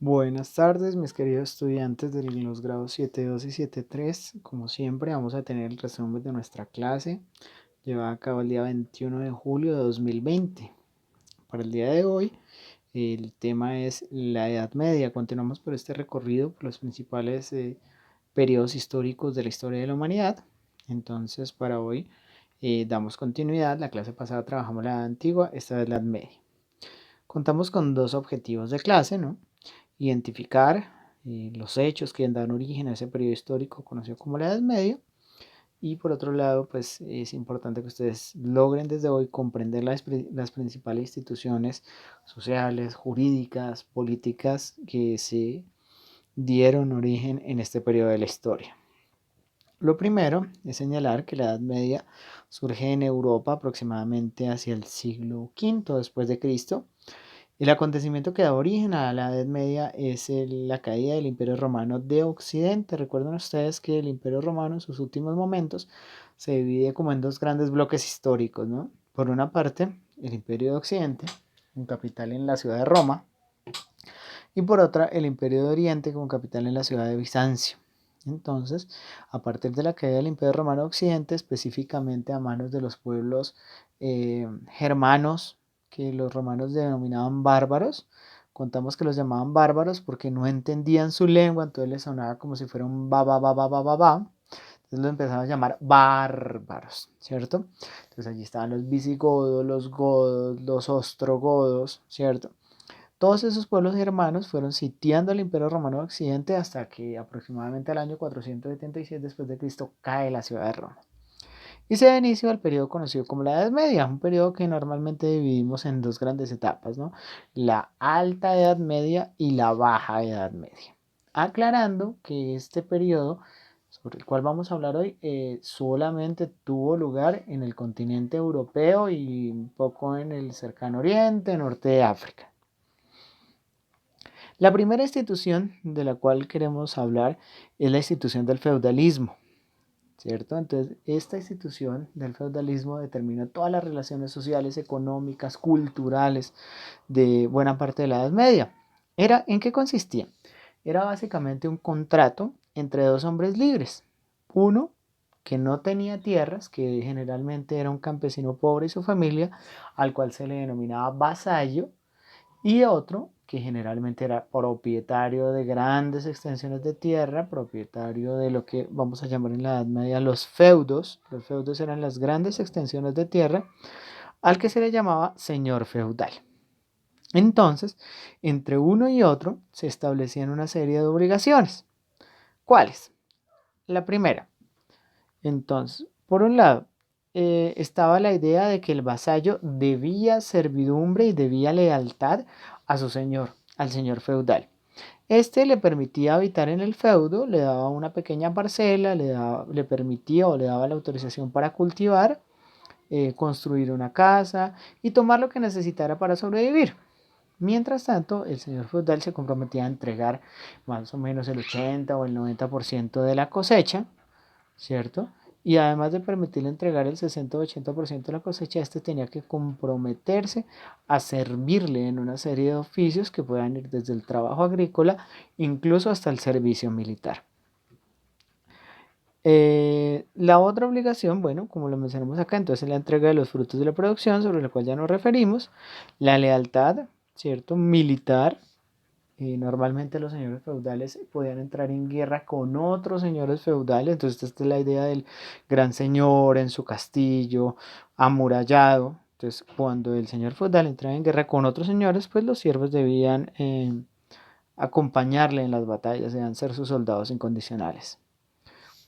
Buenas tardes, mis queridos estudiantes de los grados 7.2 y 7.3. Como siempre, vamos a tener el resumen de nuestra clase llevada a cabo el día 21 de julio de 2020. Para el día de hoy, el tema es la Edad Media. Continuamos por este recorrido por los principales periodos históricos de la historia de la humanidad. Entonces, para hoy damos continuidad. La clase pasada trabajamos la Edad Antigua, esta es la Edad Media. Contamos con dos objetivos de clase, ¿no? Identificar los hechos que dan origen a ese periodo histórico conocido como la Edad Media. Y por otro lado, pues es importante que ustedes logren desde hoy comprender las principales instituciones sociales, jurídicas, políticas que se dieron origen en este periodo de la historia. Lo primero es señalar que la Edad Media surge en Europa aproximadamente hacia el siglo V después de Cristo. El acontecimiento que da origen a la Edad Media es la caída del Imperio Romano de Occidente. Recuerden ustedes que el Imperio Romano en sus últimos momentos se divide como en dos grandes bloques históricos, ¿no? Por una parte, el Imperio de Occidente, con capital en la ciudad de Roma, y por otra, el Imperio de Oriente, con capital en la ciudad de Bizancio. Entonces, a partir de la caída del Imperio Romano de Occidente, específicamente a manos de los pueblos germanos, que los romanos denominaban bárbaros, contamos que los llamaban bárbaros porque no entendían su lengua, entonces les sonaba como si fuera un ba, ba, ba, ba, ba, ba, ba. Entonces los empezaban a llamar bárbaros, ¿cierto? Entonces allí estaban los visigodos, los godos, los ostrogodos, ¿cierto? Todos esos pueblos germanos fueron sitiando el Imperio Romano de Occidente hasta que aproximadamente al año 476 después de Cristo cae la ciudad de Roma. Y se da inicio al periodo conocido como la Edad Media, un periodo que normalmente dividimos en dos grandes etapas, ¿no? La Alta Edad Media y la Baja Edad Media. Aclarando que este periodo sobre el cual vamos a hablar hoy solamente tuvo lugar en el continente europeo y un poco en el cercano oriente, norte de África. La primera institución de la cual queremos hablar es la institución del feudalismo, ¿cierto? Entonces, esta institución del feudalismo determinó todas las relaciones sociales, económicas, culturales de buena parte de la Edad Media. ¿En qué consistía? Era básicamente un contrato entre dos hombres libres. Uno que no tenía tierras, que generalmente era un campesino pobre y su familia, al cual se le denominaba vasallo, y otro que generalmente era propietario de grandes extensiones de tierra, propietario de lo que vamos a llamar en la Edad Media los feudos. Los feudos eran las grandes extensiones de tierra al que se le llamaba señor feudal. Entonces, entre uno y otro se establecían una serie de obligaciones. ¿Cuáles? La primera, entonces, por un lado, estaba la idea de que el vasallo debía servidumbre y debía lealtad a su señor, al señor feudal. Este le permitía habitar en el feudo, le daba una pequeña parcela, le permitía o le daba la autorización para cultivar, construir una casa y tomar lo que necesitara para sobrevivir. Mientras tanto, el señor feudal se comprometía a entregar más o menos el 80 o el 90% de la cosecha, ¿cierto? Y además de permitirle entregar el 60 o 80% de la cosecha, este tenía que comprometerse a servirle en una serie de oficios que puedan ir desde el trabajo agrícola incluso hasta el servicio militar. La otra obligación, bueno, como lo mencionamos acá, entonces es la entrega de los frutos de la producción, sobre la cual ya nos referimos, la lealtad, ¿cierto? Militar. Normalmente los señores feudales podían entrar en guerra con otros señores feudales, entonces esta es la idea del gran señor en su castillo amurallado. Entonces cuando el señor feudal entraba en guerra con otros señores, pues los siervos debían acompañarle en las batallas, debían ser sus soldados incondicionales.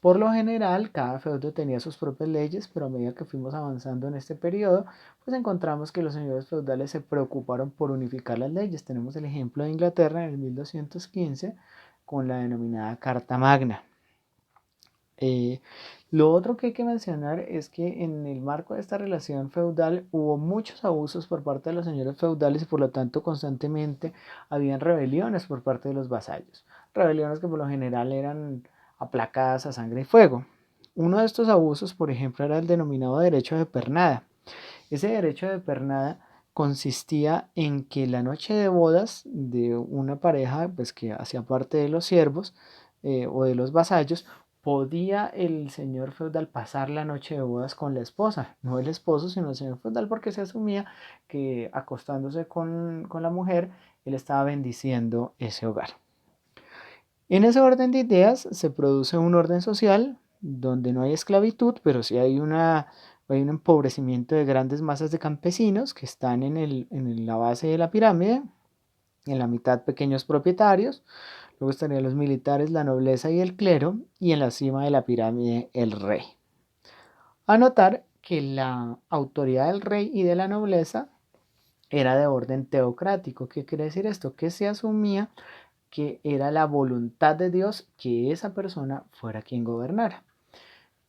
Por lo general, cada feudo tenía sus propias leyes, pero a medida que fuimos avanzando en este periodo, pues encontramos que los señores feudales se preocuparon por unificar las leyes. Tenemos el ejemplo de Inglaterra en el 1215 con la denominada Carta Magna. Eh, lo otro que hay que mencionar es que en el marco de esta relación feudal hubo muchos abusos por parte de los señores feudales y por lo tanto constantemente habían rebeliones por parte de los vasallos. Rebeliones que por lo general eran aplacadas a sangre y fuego. Uno de estos abusos, por ejemplo, era el denominado derecho de pernada. Ese derecho de pernada consistía en que la noche de bodas de una pareja, pues que hacía parte de los siervos o de los vasallos, podía el señor feudal pasar la noche de bodas con la esposa, no el esposo, sino el señor feudal, porque se asumía que acostándose con la mujer, él estaba bendiciendo ese hogar. En ese orden de ideas se produce un orden social donde no hay esclavitud, pero sí hay un empobrecimiento de grandes masas de campesinos que están en la base de la pirámide, en la mitad pequeños propietarios, luego estarían los militares, la nobleza y el clero, y en la cima de la pirámide el rey. Anotar que la autoridad del rey y de la nobleza era de orden teocrático. ¿Qué quiere decir esto? Que se asumía que era la voluntad de Dios que esa persona fuera quien gobernara.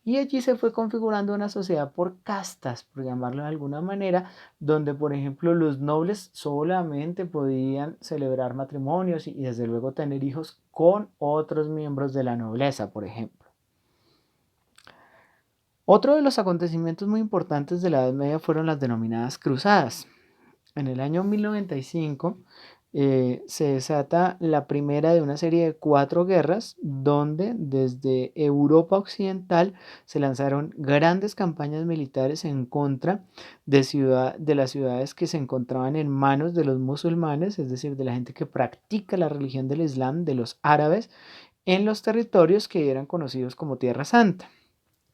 Y allí se fue configurando una sociedad por castas, por llamarlo de alguna manera, donde, por ejemplo, los nobles solamente podían celebrar matrimonios y desde luego tener hijos con otros miembros de la nobleza, por ejemplo. Otro de los acontecimientos muy importantes de la Edad Media fueron las denominadas cruzadas. En el año 1095 se desata la primera de una serie de 4 guerras donde desde Europa Occidental se lanzaron grandes campañas militares en contra de las ciudades que se encontraban en manos de los musulmanes, es decir, de la gente que practica la religión del Islam, de los árabes, en los territorios que eran conocidos como Tierra Santa.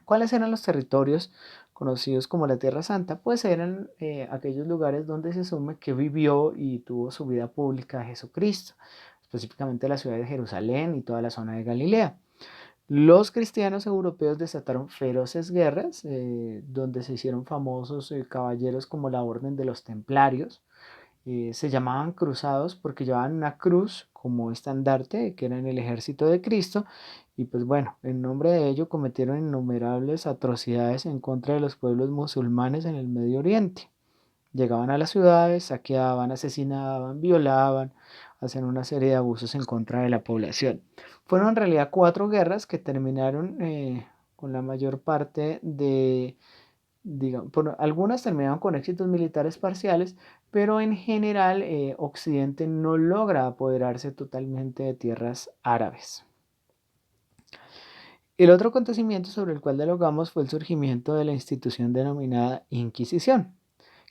¿Cuáles eran los territorios conocidos como la Tierra Santa? Pues eran aquellos lugares donde se asume que vivió y tuvo su vida pública Jesucristo, específicamente la ciudad de Jerusalén y toda la zona de Galilea. Los cristianos europeos desataron feroces guerras, donde se hicieron famosos caballeros como la Orden de los Templarios. Se llamaban cruzados porque llevaban una cruz como estandarte, que era en el ejército de Cristo, y pues bueno, en nombre de ello cometieron innumerables atrocidades en contra de los pueblos musulmanes en el Medio Oriente. Llegaban a las ciudades, saqueaban, asesinaban, violaban, hacían una serie de abusos en contra de la población. Fueron en realidad 4 guerras que terminaron con la mayor parte de, digamos, algunas terminaron con éxitos militares parciales, pero en general Occidente no logra apoderarse totalmente de tierras árabes. El otro acontecimiento sobre el cual dialogamos fue el surgimiento de la institución denominada Inquisición.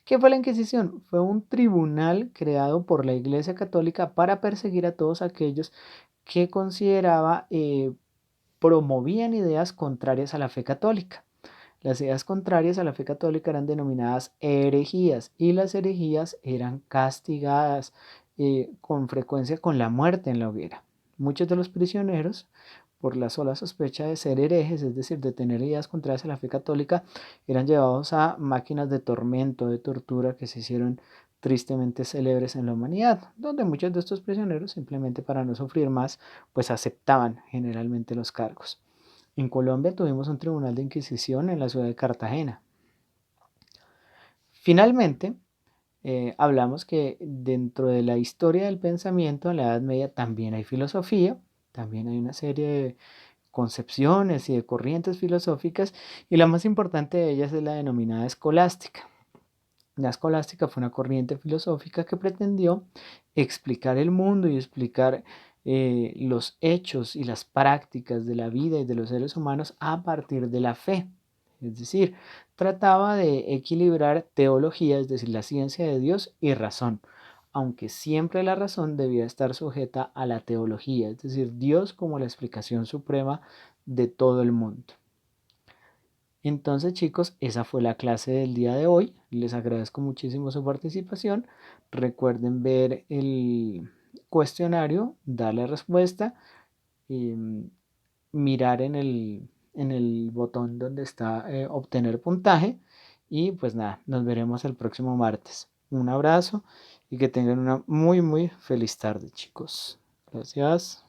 ¿Qué fue la Inquisición? Fue un tribunal creado por la Iglesia Católica para perseguir a todos aquellos que consideraba promovían ideas contrarias a la fe católica. Las ideas contrarias a la fe católica eran denominadas herejías y las herejías eran castigadas con frecuencia con la muerte en la hoguera. Muchos de los prisioneros, por la sola sospecha de ser herejes, es decir, de tener ideas contrarias a la fe católica, eran llevados a máquinas de tormento, de tortura que se hicieron tristemente célebres en la humanidad, donde muchos de estos prisioneros, simplemente para no sufrir más, pues aceptaban generalmente los cargos. En Colombia tuvimos un tribunal de Inquisición en la ciudad de Cartagena. Finalmente, hablamos que dentro de la historia del pensamiento en la Edad Media también hay filosofía, también hay una serie de concepciones y de corrientes filosóficas, y la más importante de ellas es la denominada escolástica. La escolástica fue una corriente filosófica que pretendió explicar el mundo y explicar los hechos y las prácticas de la vida y de los seres humanos a partir de la fe. Es decir, trataba de equilibrar teología, es decir, la ciencia de Dios y razón, aunque siempre la razón debía estar sujeta a la teología, es decir, Dios como la explicación suprema de todo el mundo. Entonces, chicos, esa fue la clase del día de hoy. Les agradezco muchísimo su participación. Recuerden ver el cuestionario, darle respuesta, mirar en el botón donde está obtener puntaje. Y pues nada, nos veremos el próximo martes. Un abrazo y que tengan una muy, muy feliz tarde, chicos. Gracias.